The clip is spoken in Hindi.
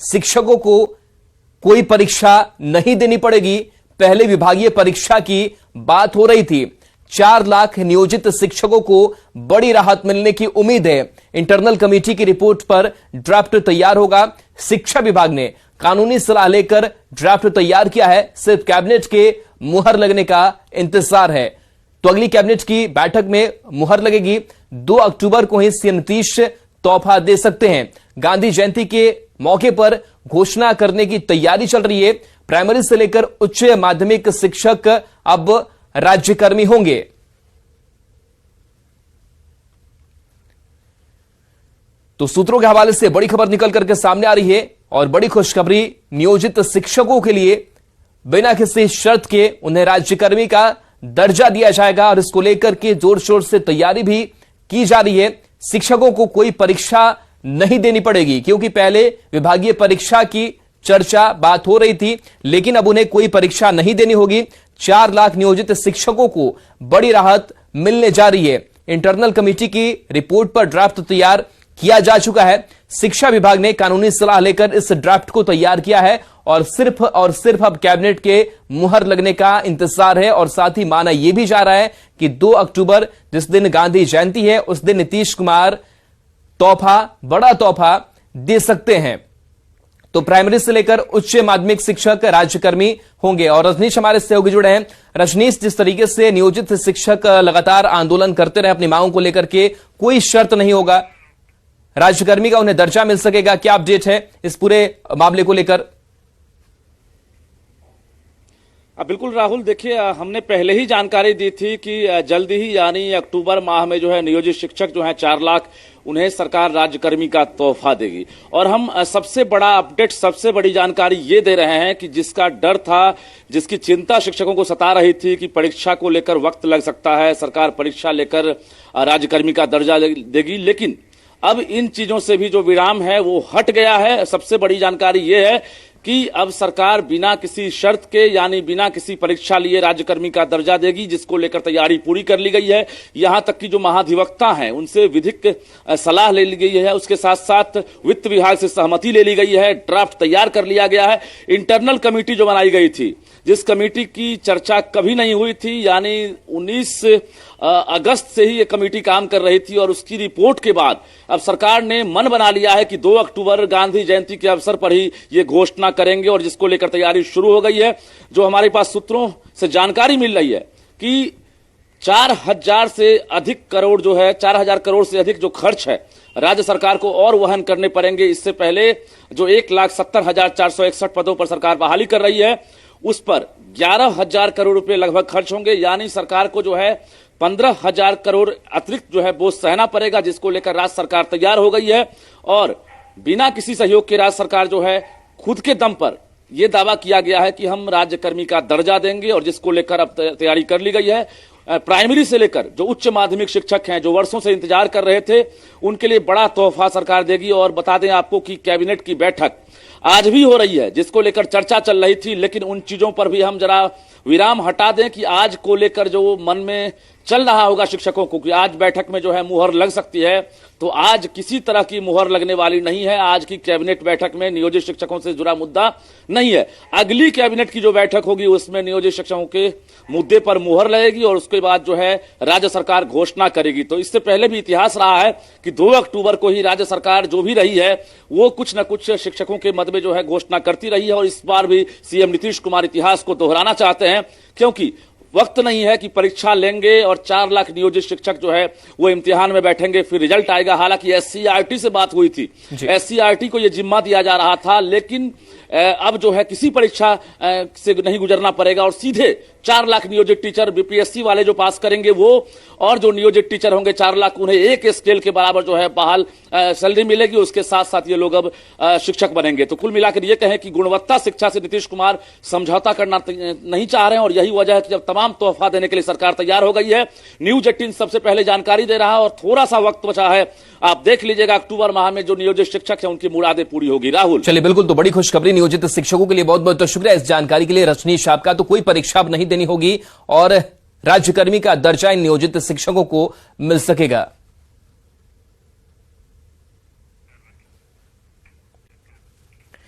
शिक्षकों को कोई परीक्षा नहीं देनी पड़ेगी। पहले विभागीय परीक्षा की बात हो रही थी। 4 लाख नियोजित शिक्षकों को बड़ी राहत मिलने की उम्मीद है। इंटरनल कमेटी की रिपोर्ट पर ड्राफ्ट तैयार होगा। शिक्षा विभाग ने कानूनी सलाह लेकर ड्राफ्ट तैयार किया है। सिर्फ कैबिनेट के मुहर लगने का इंतजार है। तो अगली कैबिनेट की बैठक में मुहर लगेगी। 2 अक्टूबर को ही सीएम नीतीश तोहफा दे सकते हैं। गांधी जयंती के मौके पर घोषणा करने की तैयारी चल रही है। प्राइमरी से लेकर उच्च माध्यमिक शिक्षक अब राज्यकर्मी होंगे। तो सूत्रों के हवाले से बड़ी खबर निकल करके सामने आ रही है और बड़ी खुशखबरी नियोजित शिक्षकों के लिए बिना किसी शर्त के उन्हें राज्यकर्मी का दर्जा दिया जाएगा और इसको लेकर के जोर शोर से तैयारी भी की जा रही है। शिक्षकों को कोई परीक्षा नहीं देनी पड़ेगी क्योंकि पहले विभागीय परीक्षा की चर्चा बात हो रही थी, लेकिन अब उन्हें कोई परीक्षा नहीं देनी होगी। 4 लाख नियोजित शिक्षकों को बड़ी राहत मिलने जा रही है। इंटरनल कमेटी की रिपोर्ट पर ड्राफ्ट तैयार किया जा चुका है। शिक्षा विभाग ने कानूनी सलाह लेकर इस ड्राफ्ट को तैयार किया है और सिर्फ अब कैबिनेट के मुहर लगने का इंतजार है। और साथ ही माना यह भी जा रहा है कि 2 अक्टूबर जिस दिन गांधी जयंती है उस दिन नीतीश कुमार बड़ा तोहफा दे सकते हैं। तो प्राइमरी से लेकर उच्च माध्यमिक शिक्षक राज्यकर्मी होंगे। और रजनीश हमारे सहयोगी जुड़े हैं। रजनीश, जिस तरीके से नियोजित शिक्षक लगातार आंदोलन करते रहे अपनी मांगों को लेकर के, कोई शर्त नहीं होगा, राज्यकर्मी का उन्हें दर्जा मिल सकेगा, क्या अपडेट है इस पूरे मामले को लेकर? बिल्कुल राहुल, देखिए हमने पहले ही जानकारी दी थी कि जल्दी ही यानी अक्टूबर माह में जो है नियोजित शिक्षक जो है 4 लाख उन्हें सरकार राज्यकर्मी का तोहफा देगी। और हम सबसे बड़ा अपडेट, सबसे बड़ी जानकारी ये दे रहे हैं कि जिसका डर था, जिसकी चिंता शिक्षकों को सता रही थी कि परीक्षा को लेकर वक्त लग सकता है, सरकार परीक्षा लेकर राज्यकर्मी का दर्जा देगी, लेकिन अब इन चीजों से भी जो विराम है वो हट गया है। सबसे बड़ी जानकारी ये है कि अब सरकार बिना किसी शर्त के यानी बिना किसी परीक्षा लिए राज्यकर्मी का दर्जा देगी, जिसको लेकर तैयारी पूरी कर ली गई है। यहां तक कि जो महाधिवक्ता हैं उनसे विधिक सलाह ले ली गई है, उसके साथ साथ वित्त विभाग से सहमति ले ली गई है, ड्राफ्ट तैयार कर लिया गया है। इंटरनल कमेटी जो बनाई गई थी, जिस कमेटी की चर्चा कभी नहीं हुई थी, यानी 19 अगस्त से ही ये कमेटी काम कर रही थी और उसकी रिपोर्ट के बाद अब सरकार ने मन बना लिया है कि 2 अक्टूबर गांधी जयंती के अवसर पर ही ये घोषणा करेंगे और जिसको लेकर तैयारी शुरू हो गई है। जो हमारे पास सूत्रों से जानकारी मिल रही है कि 4,000 से अधिक करोड़ जो है, 4,000 करोड़ से अधिक जो खर्च है राज्य सरकार को और वहन करने पड़ेंगे। इससे पहले जो 1,70,461 पदों पर सरकार बहाली कर रही है, उस पर 11,000 करोड़ रुपए लगभग खर्च होंगे। यानी सरकार को जो है 15,000 करोड़ अतिरिक्त जो है बोझ सहना पड़ेगा, जिसको लेकर राज्य सरकार तैयार हो गई है। और बिना किसी सहयोग के राज्य सरकार जो है खुद के दम पर यह दावा किया गया है कि हम राज्यकर्मी का दर्जा देंगे और जिसको लेकर अब तैयारी कर ली गई है। प्राइमरी से लेकर जो उच्च माध्यमिक शिक्षक हैं, जो वर्षों से इंतजार कर रहे थे, उनके लिए बड़ा तोहफा सरकार देगी। और बता दें आपको कि कैबिनेट की बैठक आज भी हो रही है, जिसको लेकर चर्चा चल रही थी, लेकिन उन चीजों पर भी हम जरा विराम हटा दें कि आज को लेकर जो मन में चल रहा होगा शिक्षकों को कि आज बैठक में जो है मुहर लग सकती है, तो आज किसी तरह की मुहर लगने वाली नहीं है। आज की कैबिनेट बैठक में नियोजित शिक्षकों से जुड़ा मुद्दा नहीं है। अगली कैबिनेट की जो बैठक होगी उसमें नियोजित शिक्षकों के मुद्दे पर मुहर लगेगी और उसके बाद जो है राज्य सरकार घोषणा करेगी। तो इससे पहले भी इतिहास रहा है कि 2 अक्टूबर को ही राज्य सरकार जो भी रही है वो कुछ न कुछ शिक्षकों के मद में जो है घोषणा करती रही है। और इस बार भी सीएम नीतीश कुमार इतिहास को दोहराना चाहते हैं, क्योंकि वक्त नहीं है कि परीक्षा लेंगे और 4 लाख नियोजित शिक्षक जो है वो इम्तिहान में बैठेंगे, फिर रिजल्ट आएगा। हालांकि एससीईआरटी से बात हुई थी, एससीईआरटी को ये जिम्मा दिया जा रहा था, लेकिन अब जो है किसी परीक्षा से नहीं गुजरना पड़ेगा और सीधे 4 लाख नियोजित टीचर बीपीएससी वाले जो पास करेंगे वो, और जो नियोजित टीचर होंगे 4 लाख, उन्हें एक स्केल के बराबर जो है बहाल सैलरी मिलेगी। उसके साथ साथ ये लोग अब शिक्षक बनेंगे। तो कुल मिलाकर ये कहें कि गुणवत्ता शिक्षा से नीतीश कुमार समझौता करना नहीं चाह रहे हैं और यही वजह है कि जब तमाम तोहफा देने के लिए सरकार तैयार हो गई है। न्यूज 18 सबसे पहले जानकारी दे रहा है और थोड़ा सा वक्त बचा है, आप देख लीजिएगा अक्टूबर माह में जो नियोजित शिक्षक है उनकी मुरादें पूरी होगी। राहुल, चलिए बिल्कुल, तो बड़ी खुशखबरी नियोजित शिक्षकों के लिए। बहुत बहुत शुक्रिया इस जानकारी के लिए रजनीश आपका। तो कोई परीक्षा अब नहीं देनी होगी और राज्यकर्मी का दर्जा इन नियोजित शिक्षकों को मिल सकेगा।